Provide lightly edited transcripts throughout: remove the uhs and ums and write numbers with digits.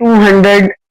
200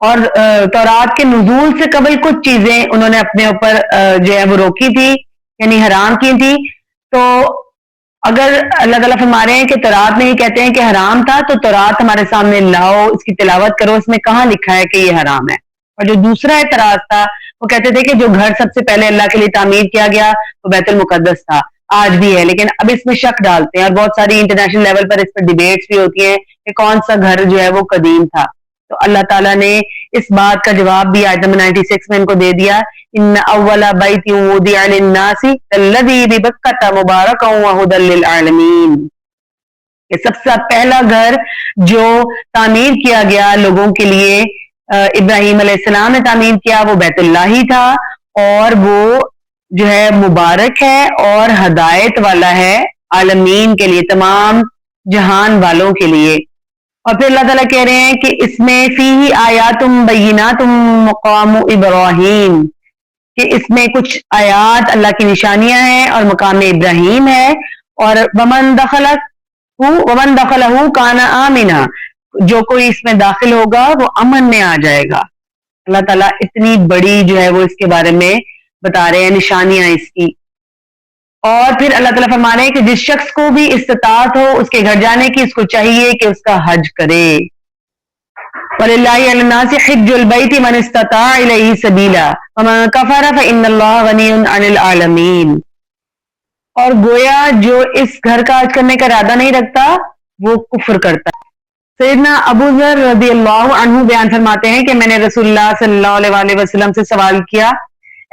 اور تورات کے نزول سے قبل کچھ چیزیں انہوں نے اپنے اوپر جو ہے وہ روکی تھی، یعنی حرام کی تھی. تو اگر اللہ تعالیٰ فرما رہے ہیں کہ تورات میں ہی کہتے ہیں کہ حرام تھا، تو تورات ہمارے سامنے لاؤ، اس کی تلاوت کرو، اس میں کہاں لکھا ہے کہ یہ حرام ہے. اور جو دوسرا اعتراض تھا وہ کہتے تھے کہ جو گھر سب سے پہلے اللہ کے لیے تعمیر کیا گیا وہ بیت المقدس تھا، آج بھی ہے، لیکن اب اس میں شک ڈالتے ہیں اور بہت ساری انٹرنیشنل لیول پر اس پر ڈیبیٹس بھی ہوتی ہیں کہ کون سا گھر جو ہے وہ قدیم تھا. تو اللہ تعالیٰ نے اس بات کا جواب بھی آیت نمبر 96 میں ان کو دے دیا، ان اول بیت وضع للناس الذی ببکۃ مبارکا وہدی للعالمین، کہ سب سے پہلا گھر جو تعمیر کیا گیا لوگوں کے لیے ابراہیم علیہ السلام نے تعمیر کیا وہ بیت اللہ ہی تھا، اور وہ جو ہے مبارک ہے اور ہدایت والا ہے عالمین کے لیے، تمام جہان والوں کے لیے. اور پھر اللہ تعالیٰ کہہ رہے ہیں کہ اس میں فیہ آیات بینات مقام ابراہیم، کہ اس میں کچھ آیات اللہ کی نشانیاں ہیں اور مقام ابراہیم ہے. اور ومن دخلہ کان آمنا، جو کوئی اس میں داخل ہوگا وہ امن میں آ جائے گا. اللہ تعالیٰ اتنی بڑی جو ہے وہ اس کے بارے میں بتا رہے ہیں نشانیاں اس کی. اور پھر اللہ تعالیٰ فرما رہے ہیں کہ جس شخص کو بھی استطاعت ہو اس کے گھر جانے کی، اس کو چاہیے کہ اس کا حج کرے. وَلِلَّهِ عَلَى النَّاسِ حِجُّ الْبَيْتِ مَنِ اسْتَطَاعَ إِلَيْهِ سَبِيلًا وَمَن كَفَرَ فَإِنَّ اللَّهَ غَنِيٌّ عَنِ الْعَالَمِينَ. اور گویا جو اس گھر کا حج کرنے کا ارادہ نہیں رکھتا وہ کفر کرتا ہے. سیدنا ابو ذر رضی اللہ عنہ بیان فرماتے ہیں کہ میں نے رسول اللہ صلی اللہ علیہ وسلم سے سوال کیا،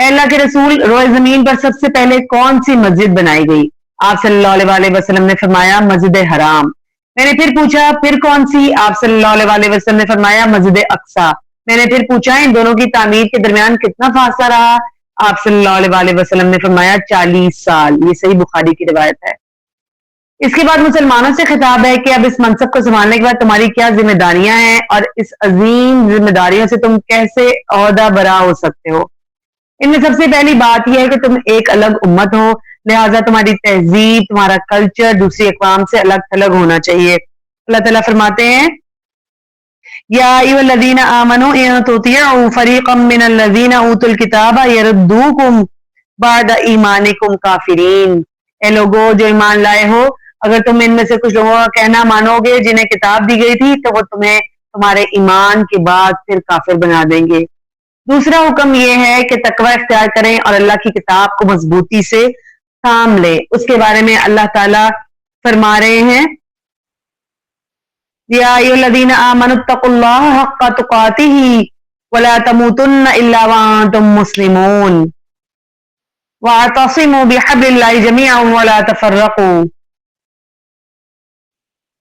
اے اللہ کے رسول، روئے زمین پر سب سے پہلے کون سی مسجد بنائی گئی؟ آپ صلی اللہ علیہ وسلم نے فرمایا مسجد حرام. میں نے پھر پوچھا پھر کون سی؟ آپ صلی اللہ علیہ وسلم نے فرمایا مسجد اقصی. میں نے پھر پوچھا ان دونوں کی تعمیر کے درمیان کتنا فاصلہ رہا؟ آپ صلی اللہ علیہ وسلم نے فرمایا 40 سال. یہ صحیح بخاری کی روایت ہے. اس کے بعد مسلمانوں سے خطاب ہے کہ اب اس منصب کو سنبھالنے کے بعد تمہاری کیا ذمہ داریاں ہیں اور اس عظیم ذمہ داریوں سے تم کیسے عہدہ برا ہو سکتے ہو. ان میں سب سے پہلی بات یہ ہے کہ تم ایک الگ امت ہو، لہٰذا تمہاری تہذیب، تمہارا کلچر دوسری اقوام سے الگ تھلگ ہونا چاہیے. اللہ تعالیٰ فرماتے ہیں یا ایھا الذین آمنوا ان تطیعوا فریقا من الذین اوتوا الکتاب یردوکم بعد ایمانکم کافرین. اے لوگو جو ایمان لائے ہو، اگر تم ان میں سے کچھ لوگوں کا کہنا مانو گے جنہیں کتاب دی گئی تھی تو وہ تمہیں تمہارے ایمان کے بعد پھر کافر بنا دیں گے. دوسرا حکم یہ ہے کہ تقوی اختیار کریں اور اللہ کی کتاب کو مضبوطی سے تھام لیں. اس کے بارے میں اللہ تعالیٰ فرما رہے ہیں یا ایھا الذین آمنوا اتقوا اللہ حق تقاتہ ولا تموتن الا وانتم مسلمون واعتصموا بحبل اللہ جميعا ولا تفرقوا.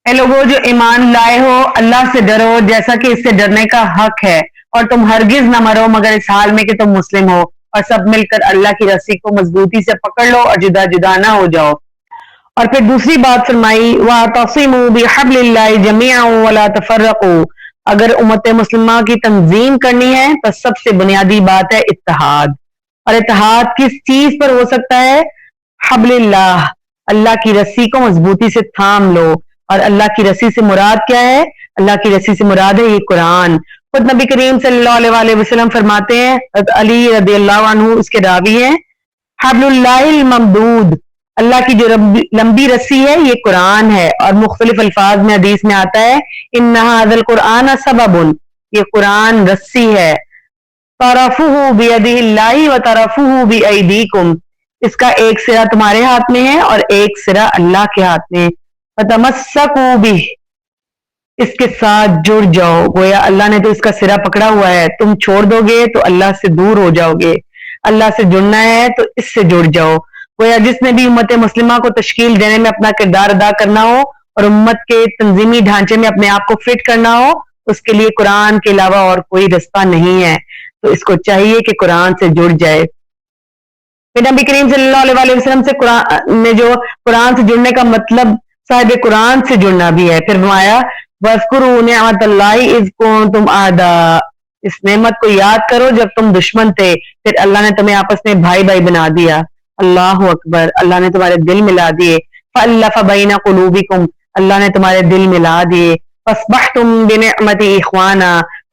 اے لوگوں جو ایمان لائے ہو، اللہ سے ڈرو جیسا کہ اس سے ڈرنے کا حق ہے، اور تم ہرگز نہ مرو مگر اس حال میں کہ تم مسلم ہو، اور سب مل کر اللہ کی رسی کو مضبوطی سے پکڑ لو اور جدا جدا نہ ہو جاؤ. اور پھر دوسری بات فرمائی وَاعْتَصِمُوا بِحَبْلِ اللَّهِ جَمِيعًا وَلَا تَفَرَّقُوا. اگر امت مسلمہ کی تنظیم کرنی ہے تو سب سے بنیادی بات ہے اتحاد. اور اتحاد کس چیز پر ہو سکتا ہے؟ حبل اللہ، اللہ کی رسی کو مضبوطی سے تھام لو. اور اللہ کی رسی سے مراد کیا ہے؟ اللہ کی رسی سے مراد ہے یہ قرآن. خود نبی کریم صلی اللہ علیہ وسلم فرماتے ہیں، علی رضی اللہ عنہ اس کے راوی ہیں، حبل اللہ الممدود، اللہ کی جو لمبی رسی ہے یہ قرآن ہے. اور مختلف الفاظ میں حدیث میں آتا ہے ان ھذا القرآن سبب، یہ قرآن رسی ہے، طرفہ بیدہ اللہ و طرفہ بایدیکم، اس کا ایک سرا تمہارے ہاتھ میں ہے اور ایک سرا اللہ کے ہاتھ میں. فتمسکوا بہ، اس کے ساتھ جڑ جاؤ. گویا اللہ نے تو اس کا سرا پکڑا ہوا ہے، تم چھوڑ دو گے تو اللہ سے دور ہو جاؤ گے. اللہ سے جڑنا ہے تو اس سے جڑ جاؤ. گویا جس نے بھی امت مسلمہ کو تشکیل دینے میں اپنا کردار ادا کرنا ہو اور امت کے تنظیمی ڈھانچے میں اپنے آپ کو فٹ کرنا ہو، اس کے لیے قرآن کے علاوہ اور کوئی رستہ نہیں ہے. تو اس کو چاہیے کہ قرآن سے جڑ جائے. پھر نبی کریم صلی اللہ علیہ وسلم سے قرآن سے جڑنے کا مطلب صاحب قرآن سے جڑنا بھی ہے. پھر فرمایا وَاذْكُرُوا نِعْمَتَ اللَّهِ إِذْ كُنْتُمْ أَعْدَاءَ، اس نعمت کو یاد کرو جب تم دشمن تھے، پھر اللہ نے تمہیں آپس میں بھائی بھائی بنا دیا. اللہ اکبر، اللہ نے تمہارے دل ملا دیے. فَأَلَّفَ بَيْنَ قُلُوبِكُمْ، اللہ نے تمہارے دل ملا دیے. فَأَصْبَحْتُمْ بِنِعْمَتِهِ إِخْوَانًا،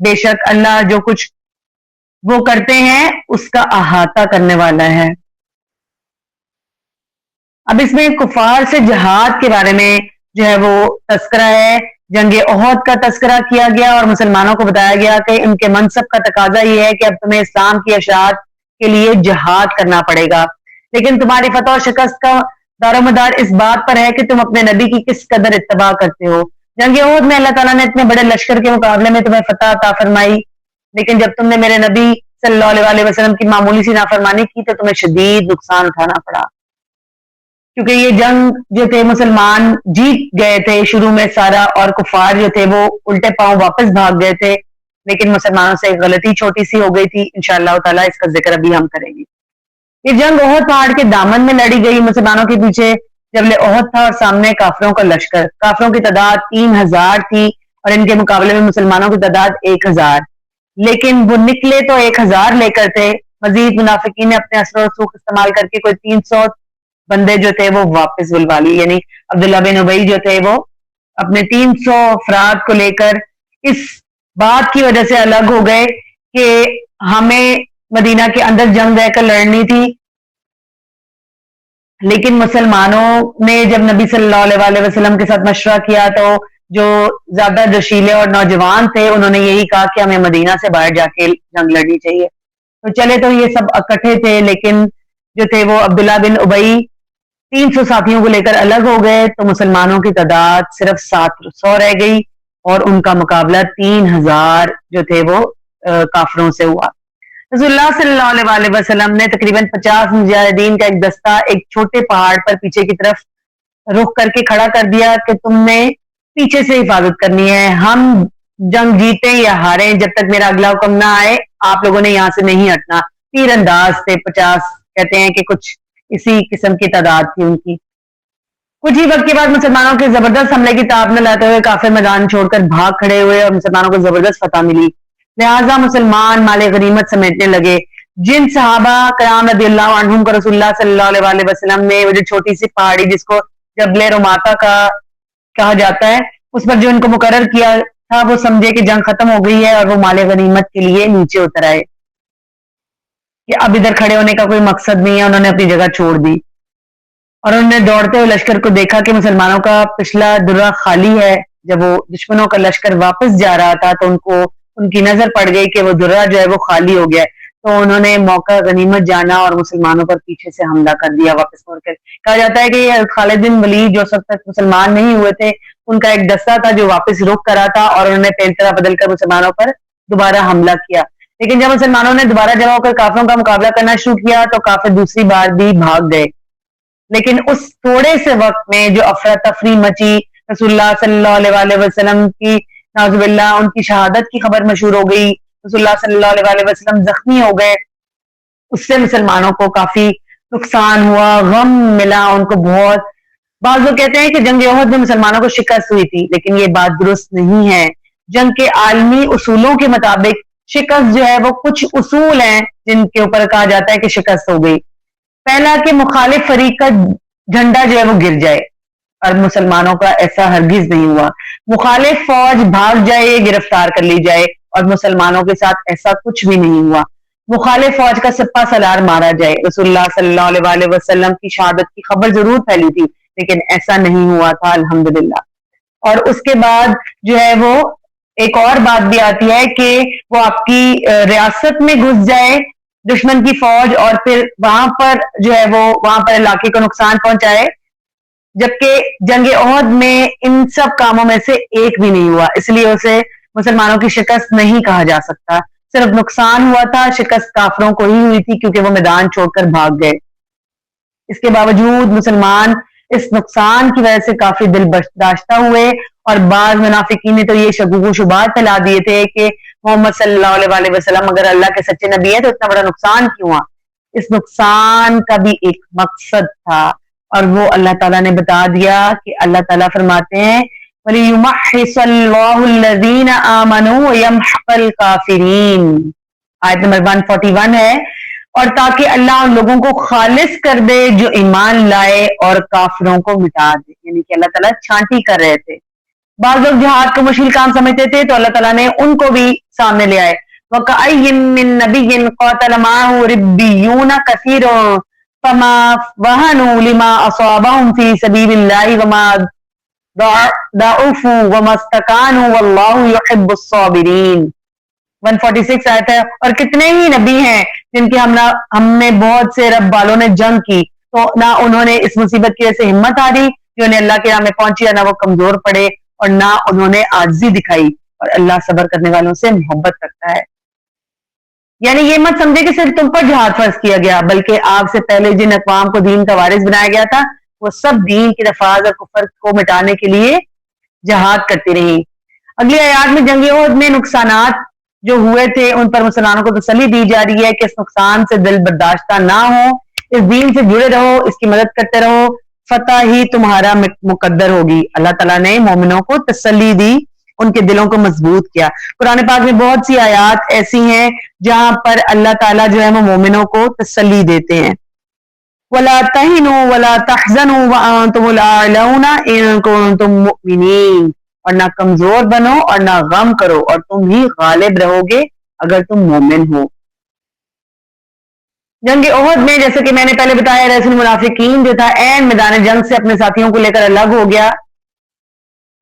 بے شک اللہ جو کچھ وہ کرتے ہیں اس کا احاطہ کرنے والا ہے. اب اس میں کفار سے جہاد کے بارے میں جو ہے وہ تذکرہ ہے. جنگ احد کا تذکرہ کیا گیا اور مسلمانوں کو بتایا گیا کہ ان کے منصب کا تقاضا یہ ہے کہ اب تمہیں اسلام کی اشاعت کے لیے جہاد کرنا پڑے گا، لیکن تمہاری فتح و شکست کا دار و مدار اس بات پر ہے کہ تم اپنے نبی کی کس قدر اتباع کرتے ہو. جنگ احد میں اللہ تعالیٰ نے اتنے بڑے لشکر کے مقابلے میں تمہیں فتح عطا فرمائی، لیکن جب تم نے میرے نبی صلی اللہ علیہ وسلم کی معمولی سی نافرمانی کی تو تمہیں شدید نقصان اٹھانا پڑا، کیونکہ یہ جنگ جو تھے مسلمان جیت گئے تھے شروع میں سارا، اور کفار جو تھے وہ الٹے پاؤں واپس بھاگ گئے تھے، لیکن مسلمانوں سے ایک غلطی چھوٹی سی ہو گئی تھی. انشاءاللہ تعالیٰ اس کا ذکر ابھی ہم کریں گے. یہ جنگ احد پہاڑ کے دامن میں لڑی گئی. مسلمانوں کے پیچھے جبل احد تھا اور سامنے کافروں کا لشکر. کافروں کی تعداد 3000 تھی اور ان کے مقابلے میں مسلمانوں کی تعداد 1000، لیکن وہ نکلے تو 1000 لے کر تھے. مزید منافقین نے اپنے اثر و رسوخ استعمال کر کے کوئی 300 بندے جو تھے وہ واپس بلوا لی، یعنی عبداللہ بن ابی جو تھے وہ اپنے 300 افراد کو لے کر اس بات کی وجہ سے الگ ہو گئے کہ ہمیں مدینہ کے اندر جنگ رہ کر لڑنی تھی. لیکن مسلمانوں نے جب نبی صلی اللہ علیہ وسلم کے ساتھ مشورہ کیا تو جو زیادہ جوشیلے اور نوجوان تھے انہوں نے یہی کہا کہ ہمیں مدینہ سے باہر جا کے جنگ لڑنی چاہیے. تو چلے تو یہ سب اکٹھے تھے، لیکن جو تھے وہ عبداللہ بن ابی 300 ساتھیوں کو لے کر الگ ہو گئے تو مسلمانوں کی تعداد صرف 700 رہ گئی اور ان کا مقابلہ 3000 جو تھے وہ کافروں سے ہوا. رسول اللہ صلی اللہ علیہ وسلم نے تقریباً 50 مجاہدین کا ایک دستہ ایک چھوٹے پہاڑ پر پیچھے کی طرف رخ کر کے کھڑا کر دیا کہ تم نے پیچھے سے حفاظت کرنی ہے، ہم جنگ جیتیں یا ہاریں جب تک میرا اگلا حکم نہ آئے آپ لوگوں نے یہاں سے نہیں ہٹنا. تیر انداز تھے 50، کہتے ہیں کہ کچھ اسی قسم کی تعداد تھی ان کی. کچھ ہی وقت کے بعد مسلمانوں کے زبردست حملے کی تاب نہ لاتے ہوئے کافر میدان چھوڑ کر بھاگ کھڑے ہوئے اور مسلمانوں کو زبردست فتح ملی. لہٰذا مسلمان مال غنیمت سمیٹنے لگے. جن صحابہ کرام رضی اللہ عنہم کو رسول اللہ صلی اللہ علیہ وسلم نے وہ جو چھوٹی سی پہاڑی جس کو جبل رماتا کا کہا جاتا ہے اس پر جو ان کو مقرر کیا تھا وہ سمجھے کہ جنگ ختم ہو گئی ہے اور وہ مال غنیمت کے لیے نیچے اتر آئے کہ اب ادھر کھڑے ہونے کا کوئی مقصد نہیں ہے. انہوں نے اپنی جگہ چھوڑ دی اور انہوں نے دوڑتے ہوئے لشکر کو دیکھا کہ مسلمانوں کا پچھلا درہ خالی ہے. جب وہ دشمنوں کا لشکر واپس جا رہا تھا تو ان کی نظر پڑ گئی کہ وہ درہ جو ہے وہ خالی ہو گیا ہے، تو انہوں نے موقع غنیمت جانا اور مسلمانوں پر پیچھے سے حملہ کر دیا واپس مڑ کر. کہا جاتا ہے کہ یہ خالد بن ولید جو سب تک مسلمان نہیں ہوئے تھے ان کا ایک دستہ تھا جو واپس رخ کرا تھا اور انہوں نے پینترا بدل کر مسلمانوں پر دوبارہ حملہ کیا. لیکن جب مسلمانوں نے دوبارہ جمع ہو کر کافروں کا مقابلہ کرنا شروع کیا تو کافر دوسری بار بھی بھاگ گئے. لیکن اس تھوڑے سے وقت میں جو افراتفری مچی، رسول اللہ صلی اللہ علیہ وسلم کی نعوذ باللہ ان کی شہادت کی خبر مشہور ہو گئی، رسول اللہ صلی اللہ علیہ وسلم زخمی ہو گئے، اس سے مسلمانوں کو کافی نقصان ہوا، غم ملا ان کو بہت. بعض لوگ کہتے ہیں کہ جنگ احد میں مسلمانوں کو شکست ہوئی تھی، لیکن یہ بات درست نہیں ہے. جنگ کے عالمی اصولوں کے مطابق شکست جو ہے وہ کچھ اصول ہیں جن کے اوپر کہا جاتا ہے کہ شکست ہو گئی. پہلا کہ مخالف فریق کا جھنڈا جو ہے وہ گر جائے، اور مسلمانوں کا ایسا ہرگز نہیں ہوا. مخالف فوج بھاگ جائے، گرفتار کر لی جائے، اور مسلمانوں کے ساتھ ایسا کچھ بھی نہیں ہوا. مخالف فوج کا سپہ سالار مارا جائے. رسول اللہ صلی اللہ علیہ وسلم کی شہادت کی خبر ضرور پھیلی تھی لیکن ایسا نہیں ہوا تھا الحمدللہ. اور اس کے بعد جو ہے وہ ایک اور بات بھی آتی ہے کہ وہ آپ کی ریاست میں گھس جائے دشمن کی فوج اور پھر وہاں پر جو ہے وہ وہاں پر علاقے کو نقصان پہنچائے، جبکہ جنگ احد میں ان سب کاموں میں سے ایک بھی نہیں ہوا. اس لیے اسے مسلمانوں کی شکست نہیں کہا جا سکتا، صرف نقصان ہوا تھا. شکست کافروں کو ہی ہوئی تھی کیونکہ وہ میدان چھوڑ کر بھاگ گئے. اس کے باوجود مسلمان اس نقصان کی وجہ سے کافی دل برداشتہ ہوئے اور بعض منافقین نے تو یہ شکوک و شبہات پھیلا دیے تھے کہ محمد صلی اللہ علیہ وسلم اگر اللہ کے سچے نبی ہے تو اتنا بڑا نقصان کیوں ہوا. اس نقصان کا بھی ایک مقصد تھا اور وہ اللہ تعالیٰ نے بتا دیا کہ اللہ تعالیٰ فرماتے ہیں وَلِيُمَحِّصَ اللَّهُ الَّذِينَ آمَنُوا وَيَمْحَقَ الْكَافِرِينَ، آیت نمبر 141 ہے، اور تاکہ اللہ ان لوگوں کو خالص کر دے جو ایمان لائے اور کافروں کو مٹا دے. یعنی کہ اللہ تعالیٰ چھانٹی کر رہے تھے بعض لوگ جہاد کو مشکل کام سمجھتے تھے تو اللہ تعالیٰ نے ان کو بھی سامنے لے آئے. وَكَأَيٍّ مِّن نَبِيٍّ قَاتَلَ مَعَهُ رِبِّيُّونَ كَثِيرٌ فَمَا وَهَنُوا لِمَا أَصَابَهُمْ فِي سَبِيلِ اللَّهِ وَمَا ضَعُفُوا وَمَا اسْتَكَانُوا وَاللَّهُ يُحِبُّ الصَّابِرِينَ. 146 آیت ہے. اور کتنے ہی نبی ہیں جن کے ہم نے بہت سے رب والوں نے جنگ کی تو نہ انہوں نے اس مصیبت کی وجہ سے ہمت ہاری جو انہیں اللہ کے راہ میں پہنچی، نہ وہ کمزور پڑے اور نہ انہوں نے عاجزی دکھائی، اور اللہ صبر کرنے والوں سے محبت رکھتا ہے. یعنی یہ مت سمجھے کہ صرف تم پر جہاد فرض کیا گیا، بلکہ آپ سے پہلے جن اقوام کو دین کا وارث بنایا گیا تھا وہ سب دین کی نفاذ اور کفر کو مٹانے کے لیے جہاد کرتی رہی. اگلی آیات میں جنگ احد میں نقصانات جو ہوئے تھے ان پر مسلمانوں کو تسلی دی جا رہی ہے کہ اس نقصان سے دل برداشتہ نہ ہو، اس دین سے جڑے رہو، اس کی مدد کرتے رہو، فتح ہی تمہارا مقدر ہوگی. اللہ تعالیٰ نے مومنوں کو تسلی دی، ان کے دلوں کو مضبوط کیا. قرآن پاک میں بہت سی آیات ایسی ہیں جہاں پر اللہ تعالیٰ جو ہے وہ مومنوں کو تسلی دیتے ہیں. وَلَا تَهِنُوا وَلَا تَحْزَنُوا وَأَنْتُمُ الْأَعْلَوْنَ إِن كُنتُم مُّؤْمِنِينَ. اور نہ کمزور بنو اور نہ غم کرو اور تم ہی غالب رہو گے اگر تم مومن ہو. جنگ احد میں جیسے کہ میں نے پہلے بتایا رئیس المنافقین جو تھا عین میدان جنگ سے اپنے ساتھیوں کو لے کر الگ ہو گیا.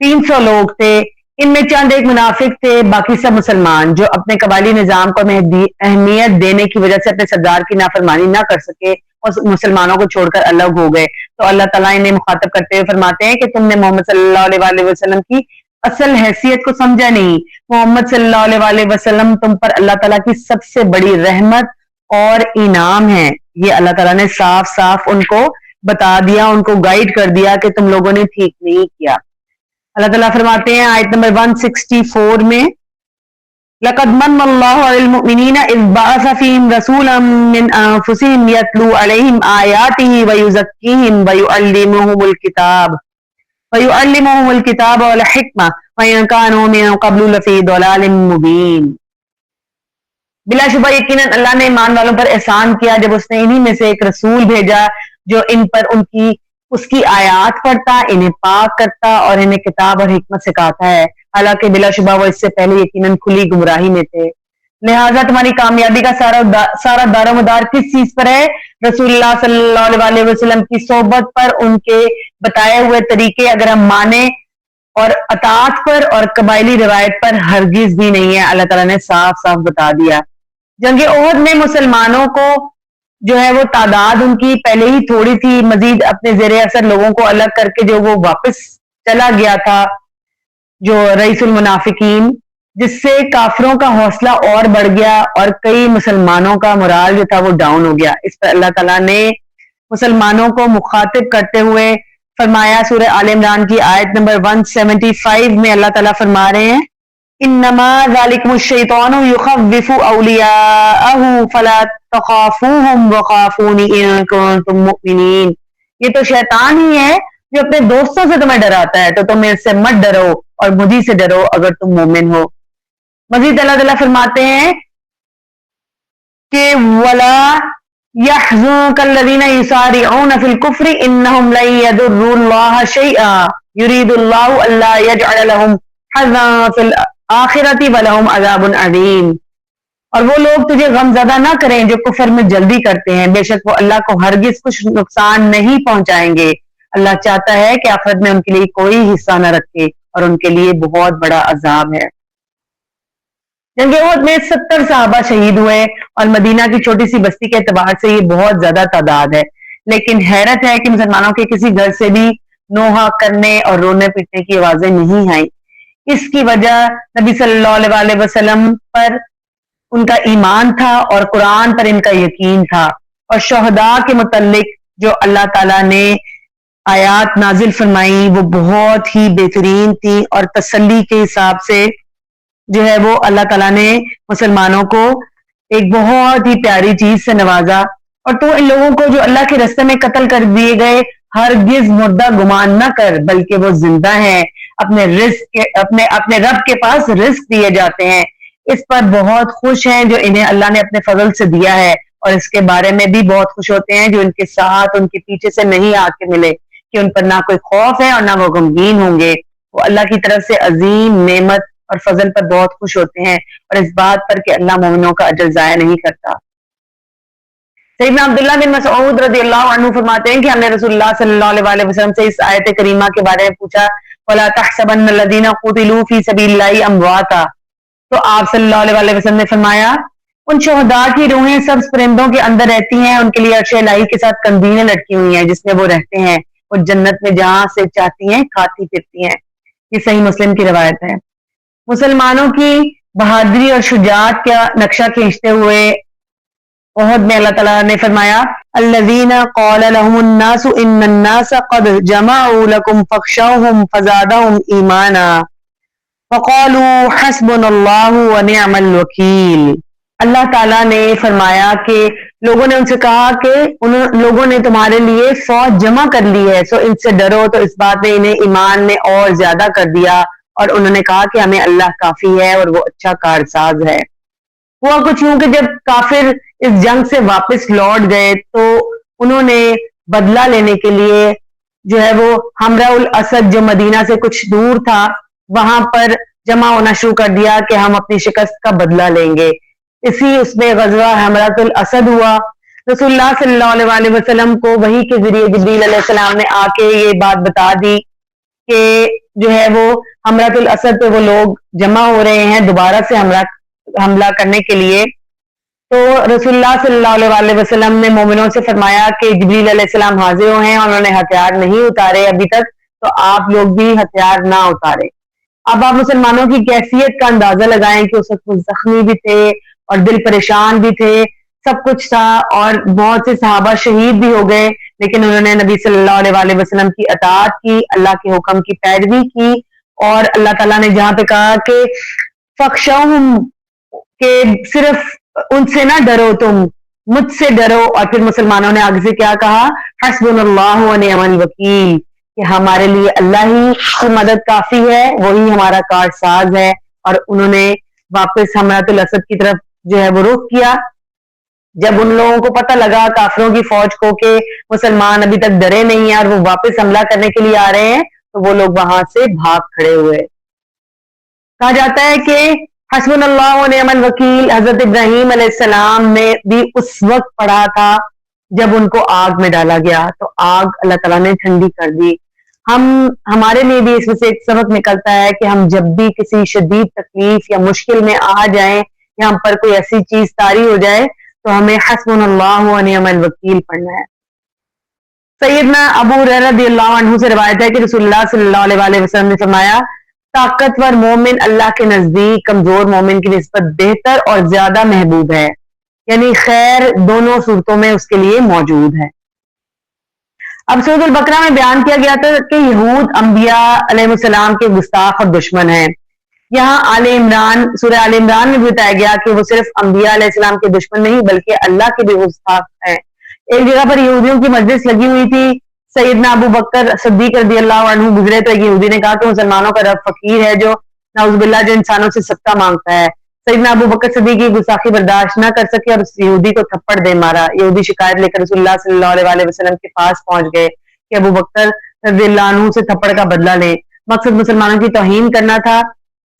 300 لوگ تھے، ان میں چند ایک منافق تھے، باقی سب مسلمان جو اپنے قبائلی نظام کو اہمیت دینے کی وجہ سے اپنے سردار کی نافرمانی نہ کر سکے اور مسلمانوں کو چھوڑ کر الگ ہو گئے. تو اللہ تعالیٰ انہیں مخاطب کرتے ہوئے فرماتے ہیں کہ تم نے محمد صلی اللہ علیہ وسلم کی اصل حیثیت کو سمجھا نہیں. محمد صلی اللہ علیہ وسلم تم پر اللہ تعالیٰ کی سب سے بڑی رحمت اور انعام ہے. یہ اللہ تعالیٰ نے صاف صاف ان کو بتا دیا، ان کو گائیڈ کر دیا کہ تم لوگوں نے ٹھیک نہیں کیا. اللہ تعالیٰ فرماتے ہیں آیت نمبر 164 میں لَقَدْ مَنَّ اللَّهُ عَلَى الْمُؤْمِنِينَ إِذْ بَعَثَ فِيهِمْ رَسُولًا مِّنْ أَنفُسِهِمْ يَتْلُو عَلَيْهِمْ آيَاتِهِ وَيُزَكِّيهِمْ وَيُعَلِّمُهُمُ الْكِتَابَ وَالْحِكْمَةَ وَإِن كَانُوا مِن قَبْلُ لَفِي ضَلَالٍ مُّبِينٍ. بلا شبہ یقیناً اللہ نے ایمان والوں پر احسان کیا جب اس نے انہی میں سے ایک رسول بھیجا جو ان پر اس کی آیات پڑھتا، انہیں پاک کرتا اور انہیں کتاب اور حکمت سکھاتا ہے. حالانکہ بلا شبہ وہ اس سے پہلے یقیناً کھلی گمراہی میں تھے. لہٰذا تمہاری کامیابی کا سارا دار و مدار کس چیز پر ہے؟ رسول اللہ صلی اللہ علیہ وسلم کی صحبت پر، ان کے بتائے ہوئے طریقے اگر ہم مانیں، اور اطاعت پر اور قبائلی روایت پر ہرگز بھی نہیں ہے. اللہ تعالیٰ نے صاف صاف بتا دیا. جنگ احد میں مسلمانوں کو جو ہے وہ تعداد ان کی پہلے ہی تھوڑی تھی، مزید اپنے زیر اثر لوگوں کو الگ کر کے جو وہ واپس چلا گیا تھا جو رئیس المنافقین، جس سے کافروں کا حوصلہ اور بڑھ گیا اور کئی مسلمانوں کا مورال جو تھا وہ ڈاؤن ہو گیا. اس پر اللہ تعالیٰ نے مسلمانوں کو مخاطب کرتے ہوئے فرمایا سورہ آل عمران کی آیت نمبر 175 میں اللہ تعالیٰ فرما رہے ہیں انما ذالکم الشیطان یخوف اولیاءہ فلا تخافوہم وخافون ان کنتم مؤمنین. یہ تو شیطان ہی ہے جو اپنے دوستوں سے تمہیں ڈراتا ہے، تو تم اس سے مت ڈرو اور مجھے سے ڈرو اگر تم مومن ہو. مزید اللہ تعالیٰ فرماتے ہیں کہ ولا يحزنك الذين يسارعون في الكفر انهم لن يضروا الله شيئا يريد الله الا يجعل لهم حظا في الاخره ولهم عذاب عظيم. اور وہ لوگ تجھے غم زدہ نہ کریں جو کفر میں جلدی کرتے ہیں، بے شک وہ اللہ کو ہرگز کچھ نقصان نہیں پہنچائیں گے. اللہ چاہتا ہے کہ آخرت میں ان کے لیے کوئی حصہ نہ رکھے اور ان کے لیے بہت بڑا عذاب ہے. جنگ احد میں 70 صحابہ شہید ہوئے اور مدینہ کی چھوٹی سی بستی کے اعتبار سے یہ بہت زیادہ تعداد ہے، لیکن حیرت ہے کہ مسلمانوں کے کسی گھر سے بھی نوحہ کرنے اور رونے پیٹنے کی آوازیں نہیں آئیں. اس کی وجہ نبی صلی اللہ علیہ وسلم پر ان کا ایمان تھا اور قرآن پر ان کا یقین تھا، اور شہداء کے متعلق جو اللہ تعالیٰ نے آیات نازل فرمائی وہ بہت ہی بہترین تھی اور تسلی کے حساب سے جو ہے وہ اللہ تعالیٰ نے مسلمانوں کو ایک بہت ہی پیاری چیز سے نوازا. اور تو ان لوگوں کو جو اللہ کے راستے میں قتل کر دیے گئے ہرگز مردہ گمان نہ کر، بلکہ وہ زندہ ہیں، اپنے رب کے پاس رزق دیے جاتے ہیں، اس پر بہت خوش ہیں جو انہیں اللہ نے اپنے فضل سے دیا ہے، اور اس کے بارے میں بھی بہت خوش ہوتے ہیں جو ان کے ساتھ ان کے پیچھے سے نہیں آ کے ملے کہ ان پر نہ کوئی خوف ہے اور نہ وہ غمگین ہوں گے. وہ اللہ کی طرف سے عظیم نعمت اور فضل پر بہت خوش ہوتے ہیں اور اس بات پر کہ اللہ مومنوں کا اجر ضائع نہیں کرتا۔ سیدنا عبداللہ بن مسعود رضی اللہ عنہ فرماتے ہیں کہ ہم نے رسول اللہ صلی اللہ علیہ وسلم سے اس آیت کریمہ کے بارے میں پوچھا، وَلَا تَحْسَبَنَّ الَّذِينَ قُتِلُوا فِي سَبِيلِ اللَّهِ أَمْوَاتًا، تو آپ صلی اللہ علیہ وسلم نے فرمایا ان شہداء کی روحیں سبز پرندوں کے اندر رہتی ہیں، ان کے لیے عرش الہی کے ساتھ قندیلیں لٹکی ہوئی ہیں جس میں وہ رہتے ہیں، وہ جنت میں جہاں سے چاہتی ہیں کھاتی پھرتی ہیں۔ یہ صحیح مسلم کی روایت ہے۔ مسلمانوں کی بہادری اور شجاعت کا نقشہ کھینچتے ہوئے احد میں اللہ تعالیٰ نے فرمایا الذین قال لهم الناس ان الناس قد جمعوا لكم فاخشوهم فزادهم ایمانا وقالوا حسبنا اللہ ونعم الوکیل۔ اللہ تعالیٰ نے فرمایا کہ لوگوں نے ان سے کہا کہ لوگوں نے تمہارے لیے فوج جمع کر لی ہے، سو ان سے ڈرو، تو اس بات نے انہیں ایمان میں اور زیادہ کر دیا اور انہوں نے کہا کہ ہمیں اللہ کافی ہے اور وہ اچھا کارساز ہے۔ ہوا کچھ یوں کہ جب کافر اس جنگ سے واپس لوٹ گئے تو انہوں نے بدلہ لینے کے لیے جو ہے وہ حمراء الاسد جو مدینہ سے کچھ دور تھا وہاں پر جمع ہونا شروع کر دیا کہ ہم اپنی شکست کا بدلہ لیں گے۔ اسی اس میں غزوہ حمراء الاسد ہوا۔ رسول اللہ صلی اللہ علیہ وسلم کو وحی کے ذریعے جبریل علیہ السلام نے آ کے یہ بات بتا دی کہ جو ہے وہ حمراء الاسد پہ وہ لوگ جمع ہو رہے ہیں دوبارہ سے حملہ کرنے کے لیے۔ تو رسول اللہ صلی اللہ علیہ وسلم نے مومنوں سے فرمایا کہ جبریل علیہ السلام حاضر ہوئے ہیں، انہوں نے ہتھیار نہیں اتارے ابھی تک، تو آپ لوگ بھی ہتھیار نہ اتارے۔ اب آپ مسلمانوں کی کیفیت کا اندازہ لگائیں کہ اس وقت زخمی بھی تھے اور دل پریشان بھی تھے، سب کچھ تھا اور بہت سے صحابہ شہید بھی ہو گئے، لیکن انہوں نے نبی صلی اللہ علیہ وسلم کی اطاعت کی، اللہ کے حکم کی پیروی کی، اور اللہ تعالیٰ نے جہاں پہ کہا کہ فخشوہم، کہ صرف ان سے نہ ڈرو، تم مجھ سے ڈرو، اور پھر مسلمانوں نے آگے سے کیا کہا حسبنا اللہ ونعم الوکیل، کہ ہمارے لیے اللہ ہی کی مدد کافی ہے، وہی ہمارا کارساز ہے، اور انہوں نے واپس حمراء الاسد کی طرف جو ہے وہ رخ کیا۔ جب ان لوگوں کو پتہ لگا کافروں کی فوج کو کہ مسلمان ابھی تک ڈرے نہیں ہیں اور وہ واپس حملہ کرنے کے لیے آ رہے ہیں تو وہ لوگ وہاں سے بھاگ کھڑے ہوئے۔ کہا جاتا ہے کہ حسبنا اللہ ونعم الوکیل حضرت ابراہیم علیہ السلام نے بھی اس وقت پڑھا تھا جب ان کو آگ میں ڈالا گیا، تو آگ اللہ تعالیٰ نے ٹھنڈی کر دی۔ ہمارے لیے بھی اس میں سے ایک سبق نکلتا ہے کہ ہم جب بھی کسی شدید تکلیف یا مشکل میں آ جائیں یا ہم پر کوئی ایسی چیز طاری ہو جائے تو ہمیں حسبنا اللہ ونعم الوکیل پڑھنا ہے۔ سیدنا ابو ہریرہ رضی اللہ عنہ سے روایت ہے کہ رسول اللہ صلی اللہ علیہ وسلم نے فرمایا طاقتور مومن اللہ کے نزدیک کمزور مومن کی نسبت بہتر اور زیادہ محبوب ہے، یعنی خیر دونوں صورتوں میں اس کے لیے موجود ہے۔ اب سورۃ البقرہ میں بیان کیا گیا تھا کہ یہود انبیاء علیہ السلام کے گستاخ اور دشمن ہیں۔ یہاں سورہ آل عمران میں بتایا گیا کہ وہ صرف انبیاء علیہ السلام کے دشمن نہیں بلکہ اللہ کے بھی گستاخ ہیں۔ ایک جگہ پر یہودیوں کی مجلس لگی ہوئی تھی، سیدنا ابو بکر صدیق رضی اللہ عنہ گزرے تو ایک یہودی نے کہا کہ مسلمانوں کا رب فقیر ہے جو نعوذ باللہ جو انسانوں سے صدقہ مانگتا ہے۔ سیدنا ابو بکر صدیق کی گستاخی برداشت نہ کر سکے اور اس یہودی کو تھپڑ دے مارا۔ یہودی شکایت لے کر رسول اللہ صلی اللہ علیہ وسلم کے پاس پہنچ گئے کہ ابو بکر رضی اللہ عنہ سے تھپڑ کا بدلہ لیں۔ مقصد مسلمانوں کی توہین کرنا تھا۔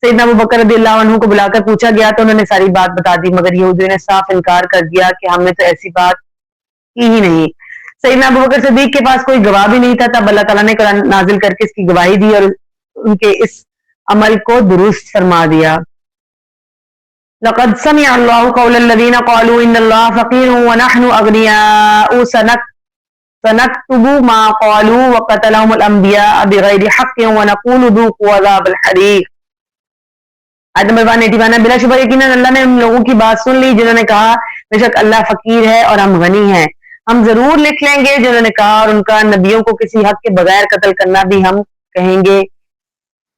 سیدنا ابو بکر رضی اللہ عنہ کو بلا کر پوچھا گیا تو انہوں نے ساری بات بتا دی، مگر یہودیوں نے صاف انکار کر دیا کہ ہم نے تو ایسی بات کی ہی نہیں۔ سیدنا ابو بکر صدیق کے پاس کوئی گواہ بھی نہیں تھا، تب اللہ تعالیٰ نے قرآن نازل کر کے اس کی گواہی دی اور ان کے اس عمل کو درست فرما دیا۔ لقد سمع اللہ قول الذین قالوا ان اللہ فقیر ونحن اغنیاء سنکتب ما قالوا وقتلهم الانبیاء بغیر حق ونقول ذوقوا عذاب الحریق۔ آیت نمبر 181 بلا شبہ یقیناً اللہ نے ان لوگوں کی بات سن لی جنہوں نے کہا بے شک اللہ فقیر ہے اور ہم غنی ہیں، ہم ضرور لکھ لیں گے جنہوں نے کہا، اور ان کا نبیوں کو کسی حق کے بغیر قتل کرنا بھی ہم کہیں گے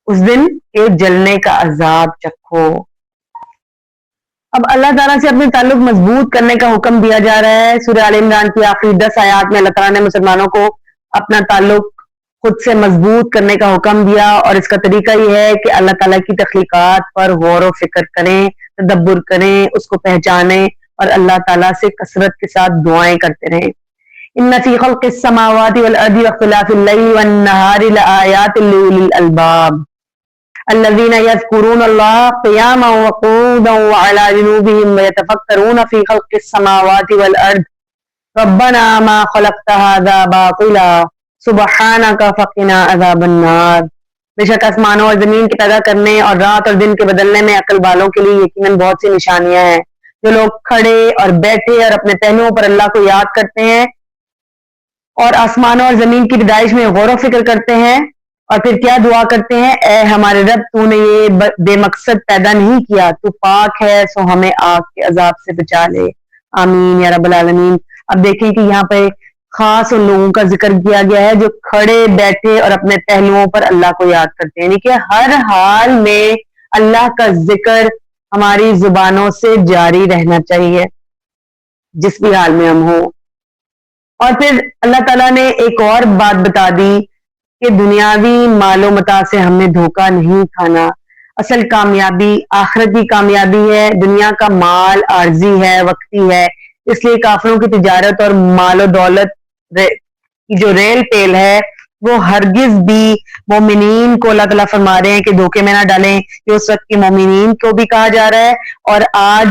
اس دن کہ جلنے کا عذاب چکھو۔ اب اللہ تعالیٰ سے اپنے تعلق مضبوط کرنے کا حکم دیا جا رہا ہے۔ سورہ آل عمران کی آخری 10 آیات میں اللہ تعالیٰ نے مسلمانوں کو اپنا تعلق خود سے مضبوط کرنے کا حکم دیا، اور اس کا طریقہ یہ ہے کہ اللہ تعالیٰ کی تخلیقات پر غور و فکر کریں، تدبر کریں، اس کو پہچانیں اور اللہ تعالیٰ سے کثرت کے ساتھ دعائیں کرتے رہیں۔ ان فی خلق السماوات والارض واختلاف اللیل والنہار لآیات لأولی الالباب۔ الذين يذكرون الله قياما وقعودا وعلى جنوبهم ويتفكرون في خلق السماوات والأرض ربنا ما خلقت هذا باطلا سبحانك فقنا عذاب النار. بے شک آسمانوں اور زمین کے پیدا کرنے اور رات اور دن کے بدلنے میں عقل والوں کے لیے یقیناً بہت سی نشانیاں ہیں. جو لوگ کھڑے اور بیٹھے اور اپنے پہلوؤں پر اللہ کو یاد کرتے ہیں اور آسمانوں اور زمین کی پیدائش میں غور و فکر کرتے ہیں اور پھر کیا دعا کرتے ہیں، اے ہمارے رب تو نے یہ بے مقصد پیدا نہیں کیا، تو پاک ہے سو ہمیں آگ کے عذاب سے بچا لے، آمین یا رب العالمین. اب دیکھیں کہ یہاں پہ خاص ان لوگوں کا ذکر کیا گیا ہے جو کھڑے بیٹھے اور اپنے پہلوؤں پر اللہ کو یاد کرتے ہیں، یعنی کہ ہر حال میں اللہ کا ذکر ہماری زبانوں سے جاری رہنا چاہیے جس بھی حال میں ہم ہوں. اور پھر اللہ تعالیٰ نے ایک اور بات بتا دی کہ دنیاوی مال و متاع سے ہم نے دھوکہ نہیں کھانا. اصل کامیابی آخرت کی کامیابی ہے. دنیا کا مال عارضی ہے، وقتی ہے، اس لیے کافروں کی تجارت اور مال و دولت کی جو ریل ٹیل ہے وہ ہرگز بھی مومنین کو اللہ تعالیٰ فرما رہے ہیں کہ دھوکے میں نہ ڈالیں. یہ اس وقت کے مومنین کو بھی کہا جا رہا ہے اور آج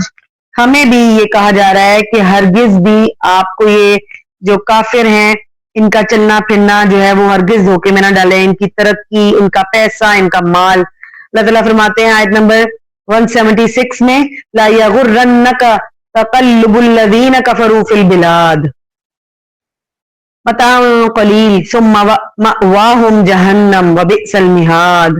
ہمیں بھی یہ کہا جا رہا ہے کہ ہرگز بھی آپ کو یہ جو کافر ہیں ان کا چلنا پھرنا جو ہے وہ ہرگز دھوکے میں نہ ڈالیں. ان کی ترقی، ان کا پیسہ، ان کا مال. اللہ تعالیٰ فرماتے ہیں آیت نمبر 176 میں لا یغرنک تقلب الذین کفروا فی البلاد متاع قلیل ثم مأواہم جہنم وبئس المہاد.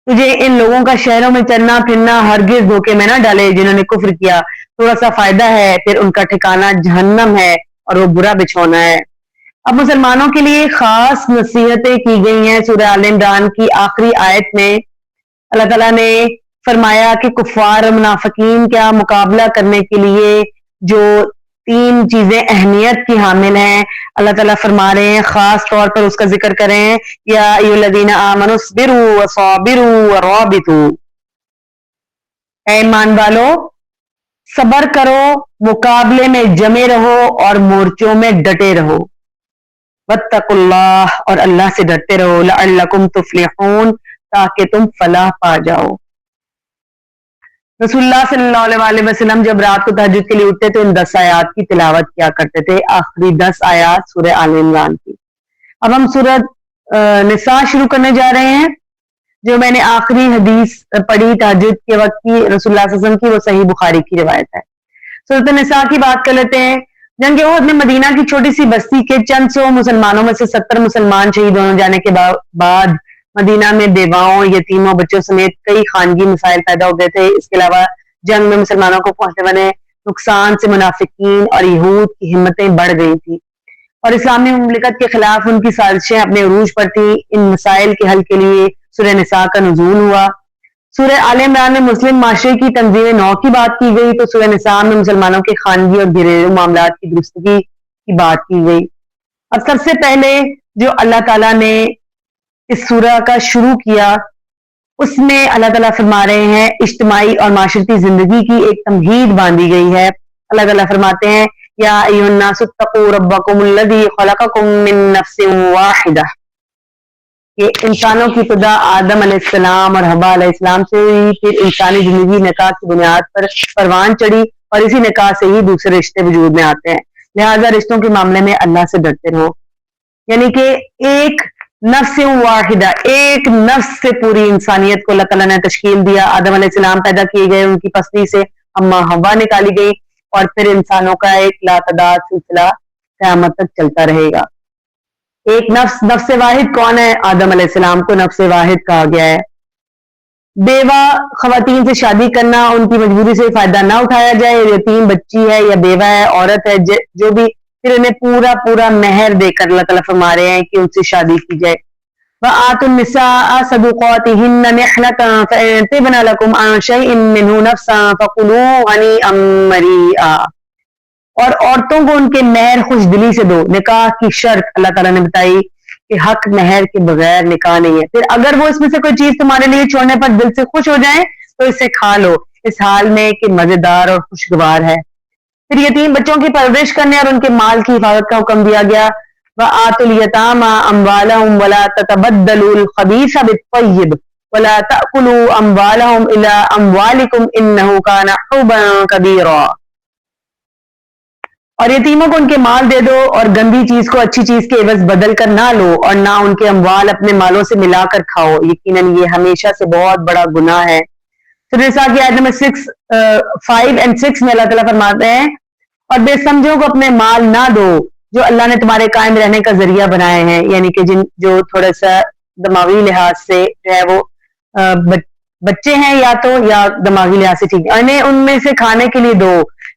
تجھے ان لوگوں کا شہروں میں چلنا پھرنا ہرگز دھوکے میں نہ ڈالے جنہوں نے کفر کیا، تھوڑا سا فائدہ ہے پھر ان کا ٹھکانہ جہنم ہے اور وہ برا بچھونا ہے. اب مسلمانوں کے لیے خاص نصیحتیں کی گئی ہیں. سورہ آل عمران کی آخری آیت میں اللہ تعالیٰ نے فرمایا کہ کفار اور منافقین کا مقابلہ کرنے کے لیے جو 3 چیزیں اہمیت کی حامل ہیں اللہ تعالیٰ فرما رہے ہیں خاص طور پر اس کا ذکر کریں. یا ایھا الذین آمنوا اصبروا وصابروا ورابطوا، اے ایمان والو صبر کرو، مقابلے میں جمے رہو اور مورچوں میں ڈٹے رہو. واتقوا اللہ، اور اللہ سے ڈرتے رہو. لعلکم تفلحون، تاکہ تم فلاح پا جاؤ. رسول اللہ صلی اللہ علیہ وسلم جب رات کو تہجد کے لیے اٹھتے تو ان 10 آیات کی تلاوت کیا کرتے تھے، آخری 10 آیات سورہ آل عمران کی. اب ہم سورہ نساء شروع کرنے جا رہے ہیں. جو میں نے آخری حدیث پڑھی تہجد کے وقت کی رسول اللہ صلی اللہ علیہ وسلم کی، وہ صحیح بخاری کی روایت ہے. سورۃ نساء کی بات کر لیتے ہیں. جنگ احد میں مدینہ کی چھوٹی سی بستی کے چند سو مسلمانوں میں سے 70 مسلمان شہید ہونے جانے کے بعد مدینہ میں بیواؤں، یتیموں، بچوں سمیت کئی خانگی مسائل پیدا ہو گئے تھے. اس کے علاوہ جنگ میں مسلمانوں کو پہنچنے والے نقصان سے منافقین اور یہود کی ہمتیں بڑھ گئی تھی اور اسلامی مملکت کے خلاف ان کی سازشیں اپنے عروج پر تھیں. ان مسائل کے حل کے لیے سورہ نساء کا نزول ہوا. سورہ آل عمران میں مسلم معاشرے کی تنظیم نو کی بات کی گئی تو سورہ نساء میں مسلمانوں کے خانگی اور گھریلو معاملات کی درستگی کی بات کی گئی. اب سب سے پہلے جو اللہ تعالیٰ نے اس سورہ کا شروع کیا اس میں اللہ تعالیٰ فرما رہے ہیں اجتماعی اور معاشرتی زندگی کی ایک تمہید باندھی گئی ہے. اللہ تعالیٰ فرماتے ہیں یا ایھا الناس اتقوا ربکم الذی خلقکم من نفس واحدہ، کہ انسانوں کی ابتدا آدم علیہ السلام اور حوا علیہ السلام سے ہوئی، پھر انسانی زندگی نکاح کی بنیاد پر پروان چڑھی اور اسی نکاح سے ہی دوسرے رشتے وجود میں آتے ہیں. لہذا رشتوں کے معاملے میں اللہ سے ڈرتے رہو. یعنی کہ ایک نفس واحدہ، ایک نفس سے پوری انسانیت کو اللہ تعالیٰ نے تشکیل دیا. آدم علیہ السلام پیدا کیے گئے، ان کی پسلی سے اماں حوا نکالی گئی اور پھر انسانوں کا ایک لاتعداد سلسلہ قیامت تک چلتا رہے گا. ایک نفس واحد کون ہے؟ آدم علیہ السلام کو نفس واحد کہا گیا ہے. بیوہ خواتین سے شادی کرنا، ان کی مجبوری سے فائدہ نہ اٹھایا جائے. یتیم بچی ہے یا بیوہ ہے، عورت ہے، جو بھی، پھر انہیں پورا مہر دے کر اللہ تعالیٰ فرما رہے ہیں کہ ان سے شادی کی جائے. وَآتُوا النِّسَاءَ صَدُقَاتِهِنَّ نِحْلَةً فَإِن طِبْنَ لَكُمْ عَن شَيْءٍ مِّنْهُ نَفْسًا فَكُلُوهُ هَنِيئًا مَرِيئًا، اور عورتوں کو ان کے مہر خوش دلی سے دو. نکاح کی شرط اللہ تعالیٰ نے بتائی کہ حق مہر کے بغیر نکاح نہیں ہے. پھر اگر وہ اس میں سے کوئی چیز تمہارے لیے چھوڑنے پر دل سے خوش ہو جائیں تو اسے کھا لو، اس حال میں کہ مزیدار اور خوشگوار ہے. پھر یتیم بچوں کی پرورش کرنے اور ان کے مال کی حفاظت کا حکم دیا گیا. وَآتُوا الْيَتَامَىٰ أَمْوَالَهُمْ وَلَا تَتَبَدَّلُوا الْخَبِيثَ بِالطَّيِّبِ، ولا تأكلوا أموالهم إلى أموالكم إنه كان حوبا كبيرا. اور یتیموں کو ان کے مال دے دو اور گندی چیز کو اچھی چیز کے عوض بدل کر نہ لو اور نہ ان کے اموال اپنے مالوں سے ملا کر کھاؤ، یقیناً یہ ہمیشہ سے بہت بڑا گناہ ہے. سورہ نساء کی آیت نمبر 5 اور 6 میں اللہ تعالیٰ فرماتے ہیں اور بے سمجھوں کو اپنے مال نہ دو جو اللہ نے تمہارے قائم رہنے کا ذریعہ بنائے ہیں، یعنی کہ جو تھوڑا سا دماغی لحاظ سے جو ہے وہ بچے ہیں یا دماغی لحاظ سے ٹھیک ہے، انہیں ان میں سے کھانے کے لیے دو،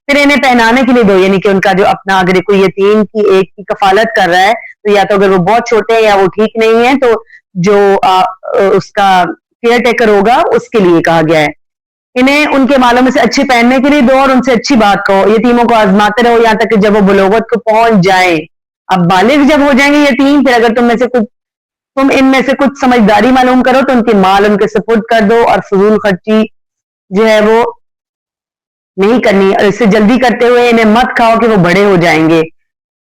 پھر انہیں پہنانے کے لیے دو، یعنی کہ ان کا جو اپنا اگر کوئی یتیم کی ایک کی کفالت کر رہا ہے تو یا تو اگر وہ بہت چھوٹے ہیں یا وہ ٹھیک نہیں ہے تو جو اس کا کیئر ٹیکر ہوگا اس کے لیے کہا گیا ہے. انہیں ان کے مالوں میں سے اچھے پہننے کے لیے دو اور ان سے اچھی بات کہو. یتیموں کو آزماتے رہو یہاں تک کہ جب وہ بلوغت کو پہنچ جائیں. اب بالغ جب ہو جائیں گے یتیم، پھر اگر تم ان میں سے کچھ سمجھداری معلوم کرو تو ان کے مال ان کے سپرد کر دو اور فضول خرچی جو ہے وہ نہیں کرنی، اور اس سے جلدی کرتے ہوئے انہیں مت کھاؤ کہ وہ بڑے ہو جائیں گے.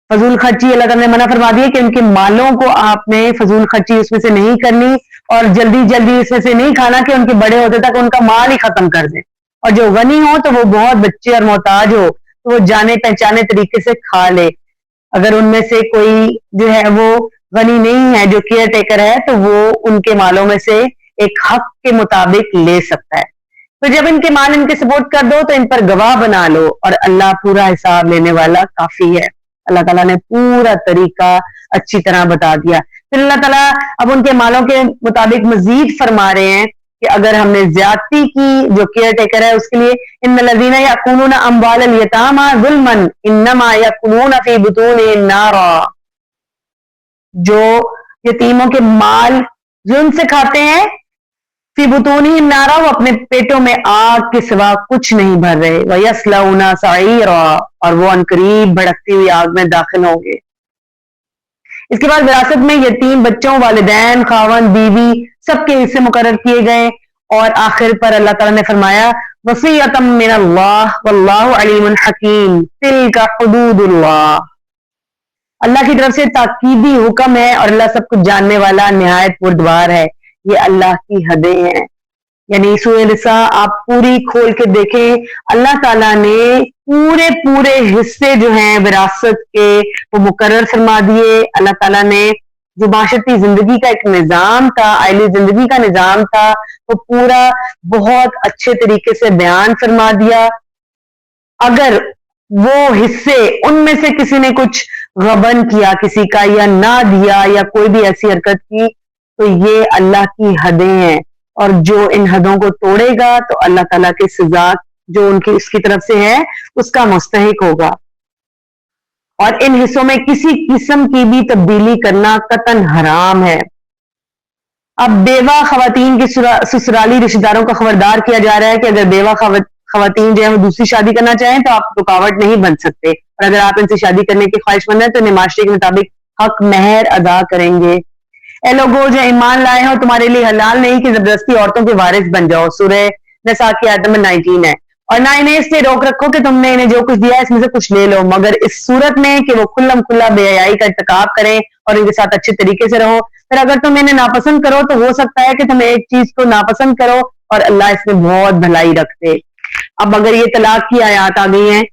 فضول خرچی اللہ تعالیٰ نے منع فرما دی ہے کہ ان کے مالوں کو آپ نے فضول خرچی اس میں سے نہیں کرنی اور جلدی جلدی اس میں سے نہیں کھانا کہ ان کے بڑے ہوتے تک ان کا مال ہی ختم کر دیں. اور جو غنی ہو تو وہ بہت بچے اور محتاج ہو تو وہ جانے پہچانے طریقے سے کھا لے. اگر ان میں سے کوئی جو ہے وہ غنی نہیں ہے جو کیئر ٹیکر ہے تو وہ ان کے مالوں میں سے ایک حق کے مطابق لے سکتا ہے. تو جب ان کے مال ان کے سپورٹ کر دو تو ان پر گواہ بنا لو اور اللہ پورا حساب لینے والا کافی ہے. اللہ تعالیٰ نے پورا طریقہ اچھی طرح بتا دیا. پھر اللہ تعالیٰ اب ان کے مالوں کے مطابق مزید فرما رہے ہیں کہ اگر ہم نے زیادتی کی جو کیئر ٹیکر ہے اس کے لیے ان الذین یأکلون اموال الیتامی ظلما انما یأکلون فی بطونہم نارا، جو یتیموں کے مال ظلم سے کھاتے ہیں فی بطونہم نارا، وہ اپنے پیٹوں میں آگ کے سوا کچھ نہیں بھر رہے، ویصلون سعیرا، اور وہ عنقریب بھڑکتی ہوئی آگ میں داخل ہوں گے. اس کے بعد وراثت میں یتیم بچوں، والدین، خاوند، بیوی سب کے حصے مقرر کیے گئے اور آخر پر اللہ تعالیٰ نے فرمایا وصیۃ من اللہ واللہ علیم حکیم تلک حدود اللہ. اللہ کی طرف سے تاکیدی حکم ہے اور اللہ سب کچھ جاننے والا نہایت بردبار ہے. یہ اللہ کی حدیں ہیں. یعنی سورہ نساء آپ پوری کھول کے دیکھیں، اللہ تعالیٰ نے پورے حصے جو ہیں وراثت کے وہ مقرر فرما دیے. اللہ تعالیٰ نے جو معاشرتی زندگی کا ایک نظام تھا، آئلی زندگی کا نظام تھا، وہ پورا بہت اچھے طریقے سے بیان فرما دیا. اگر وہ حصے ان میں سے کسی نے کچھ غبن کیا کسی کا یا نہ دیا یا کوئی بھی ایسی حرکت کی تو یہ اللہ کی حدیں ہیں، اور جو ان حدوں کو توڑے گا تو اللہ تعالیٰ کی سزا جو اس کی طرف سے ہے اس کا مستحق ہوگا. اور ان حصوں میں کسی قسم کی بھی تبدیلی کرنا قطعاً حرام ہے. اب بیوہ خواتین کی سسرالی رشتہ داروں کا خبردار کیا جا رہا ہے کہ اگر بیوہ خواتین جو ہے وہ دوسری شادی کرنا چاہیں تو آپ رکاوٹ نہیں بن سکتے، اور اگر آپ ان سے شادی کرنے کی خواہش مند ہیں تو انہیں معاشرے کے مطابق حق مہر ادا کریں گے. اے لوگوں جو ایمان لائے ہو تمہارے لیے حلال نہیں کہ زبردستی عورتوں کے وارث بن جاؤ. سورہ نساء کی آیت نمبر 19 ہے. اور نہ انہیں اس سے روک رکھو کہ تم نے انہیں جو کچھ دیا ہے اس میں سے کچھ لے لو، مگر اس صورت میں کہ وہ کھلا بے حیائی کا ارتکاب کریں اور ان کے ساتھ اچھے طریقے سے رہو. پھر اگر تم انہیں ناپسند کرو تو ہو سکتا ہے کہ تم ایک چیز کو ناپسند کرو اور اللہ اس میں بہت بھلائی رکھتے. اب اگر یہ طلاق کی آیات آ گئی ہیں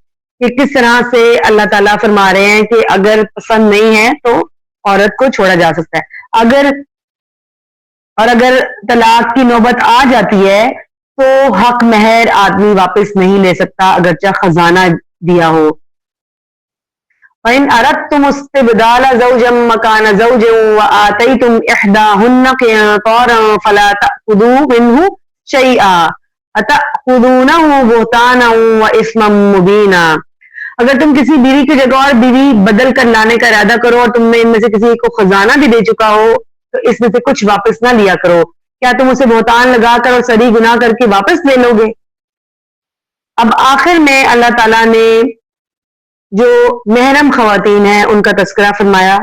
کہ کس طرح سے اللہ تعالیٰ فرما رہے ہیں کہ اگر پسند نہیں ہے تو عورت کو چھوڑا جا سکتا ہے. اگر طلاق کی نوبت آ جاتی ہے تو حق مہر آدمی واپس نہیں لے سکتا اگرچہ خزانہ دیا ہو. وَإِنْ أَرَدْتُمُ اسْتِبْدَالَ زَوْجٍ مَّكَانَ زَوْجٍ وَآتَيْتُمْ إِحْدَاهُنَّ قِنطَارًا فَلَا تَأْخُذُوا مِنْهُ شَيْئًا أَتَأْخُذُونَهُ بُهْتَانًا وَإِثْمًا مُّبِينًا. اگر تم کسی بیوی کی جگہ اور بیوی بدل کر لانے کا ارادہ کرو اور تم نے ان میں سے کسی کو خزانہ بھی دے چکا ہو تو اس میں سے کچھ واپس نہ لیا کرو. کیا تم اسے بہتان لگا کر اور سری گناہ کر کے واپس لے لو گے؟ اب آخر میں اللہ تعالیٰ نے جو محرم خواتین ہیں ان کا تذکرہ فرمایا.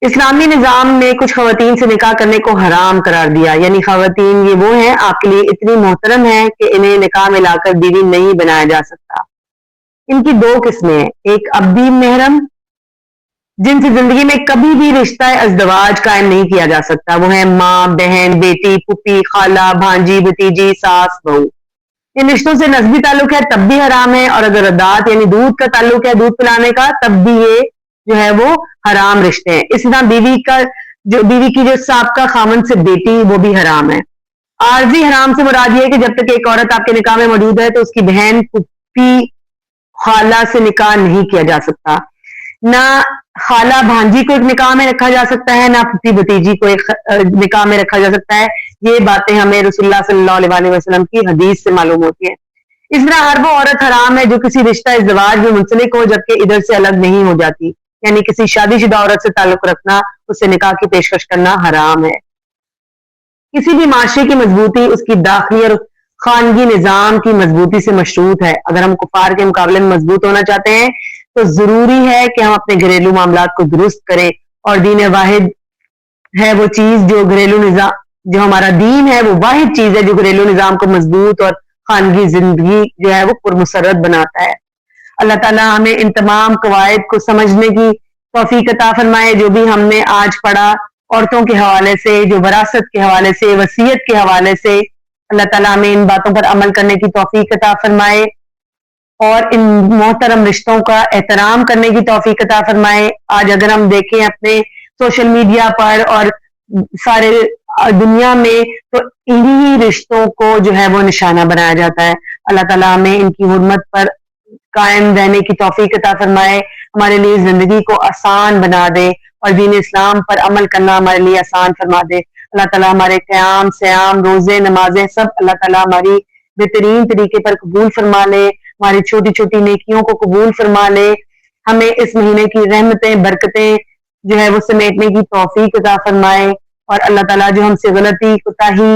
اسلامی نظام نے کچھ خواتین سے نکاح کرنے کو حرام قرار دیا. یعنی خواتین یہ وہ ہیں آپ کے لیے اتنی محترم ہیں کہ انہیں نکاح میں لا کر بیوی نہیں بنایا جا سکتا. ان کی دو قسمیں ہیں، ایک ابدی محرم جن سے زندگی میں کبھی بھی رشتہ ازدواج قائم نہیں کیا جا سکتا، وہ ہیں ماں، بہن، بیٹی، پھوپھی، خالہ، بھانجی، بھتیجی، ساس، بہو۔ ان رشتوں سے نسبی تعلق ہے تب بھی حرام ہے، اور اگر رضاعت یعنی دودھ کا تعلق ہے، دودھ پلانے کا، تب بھی یہ جو ہے وہ حرام رشتے ہیں۔ اس طرح بیوی کی جو سابقہ خامن سے بیٹی، وہ بھی حرام ہے۔ عارضی حرام سے مراد یہ ہے کہ جب تک ایک عورت آپ کے نکاح میں موجود ہے تو اس کی بہن، پھوپھی، خالہ سے نکاح نہیں کیا جا سکتا۔ نہ خالہ بھانجی کو ایک نکاح میں رکھا جا سکتا ہے، نہ پھوپھی بھتیجی کو ایک نکاح میں رکھا جا سکتا ہے۔ یہ باتیں ہمیں رسول اللہ صلی اللہ علیہ وسلم کی حدیث سے معلوم ہوتی ہیں۔ اس طرح ہر وہ عورت حرام ہے جو کسی رشتہ ازدواج میں منسلک ہو جبکہ ادھر سے الگ نہیں ہو جاتی، یعنی کسی شادی شدہ عورت سے تعلق رکھنا، اس سے نکاح کی پیشکش کرنا حرام ہے۔ کسی بھی معاشرے کی مضبوطی اس کی داخلی اور خانگی نظام کی مضبوطی سے مشروط ہے۔ اگر ہم کفار کے مقابلے میں مضبوط ہونا چاہتے ہیں تو ضروری ہے کہ ہم اپنے گھریلو معاملات کو درست کریں، اور دین واحد ہے وہ چیز جو گھریلو نظام، جو ہمارا دین ہے وہ واحد چیز ہے جو گھریلو نظام کو مضبوط اور خانگی زندگی جو ہے وہ پرمسرت بناتا ہے۔ اللہ تعالیٰ ہمیں ان تمام قواعد کو سمجھنے کی توفیق عطا فرمائے جو بھی ہم نے آج پڑھا، عورتوں کے حوالے سے، جو وراثت کے حوالے سے، وصیت کے حوالے سے، اللہ تعالیٰ ہمیں ان باتوں پر عمل کرنے کی توفیق عطا فرمائے اور ان محترم رشتوں کا احترام کرنے کی توفیق عطا فرمائے۔ آج اگر ہم دیکھیں اپنے سوشل میڈیا پر اور سارے دنیا میں تو انہی رشتوں کو جو ہے وہ نشانہ بنایا جاتا ہے۔ اللہ تعالیٰ ہمیں ان کی حرمت پر قائم رہنے کی توفیق عطا فرمائے، ہمارے لیے زندگی کو آسان بنا دے اور دین اسلام پر عمل کرنا ہمارے لیے آسان فرما دے۔ اللہ تعالیٰ ہمارے قیام، سیام، روزے، نمازیں سب اللہ تعالیٰ ہماری بہترین طریقے پر قبول فرما لے، ہماری چھوٹی چھوٹی نیکیوں کو قبول فرما لے، ہمیں اس مہینے کی رحمتیں، برکتیں جو ہے وہ سمیٹنے کی توفیق عطا فرمائے، اور اللہ تعالیٰ جو ہم سے غلطی، کوتاہی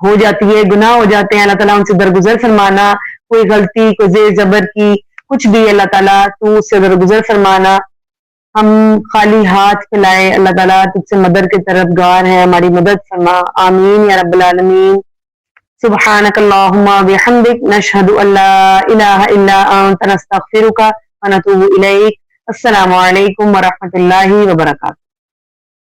ہو جاتی ہے، گناہ ہو جاتے ہیں، اللہ تعالیٰ ان سے درگزر فرمانا، کوئی غلطی، کوئی زیر زبر کی کچھ بھی اللہ تعالیٰ تو اس سے درگزر فرمانا۔ ہم خالی ہاتھ پھیلائے، اللہ تعالیٰ تجھ سے مدد کے طرفگار ہیں، ہماری مدد فرما، آمین یا رب العالمین۔ سبحانک اللہم بحمدک، نشہد ان لا الہ الا انت، نستغفرک ونتوب الیک۔ السلام علیکم ورحمۃ اللہ وبرکاتہ۔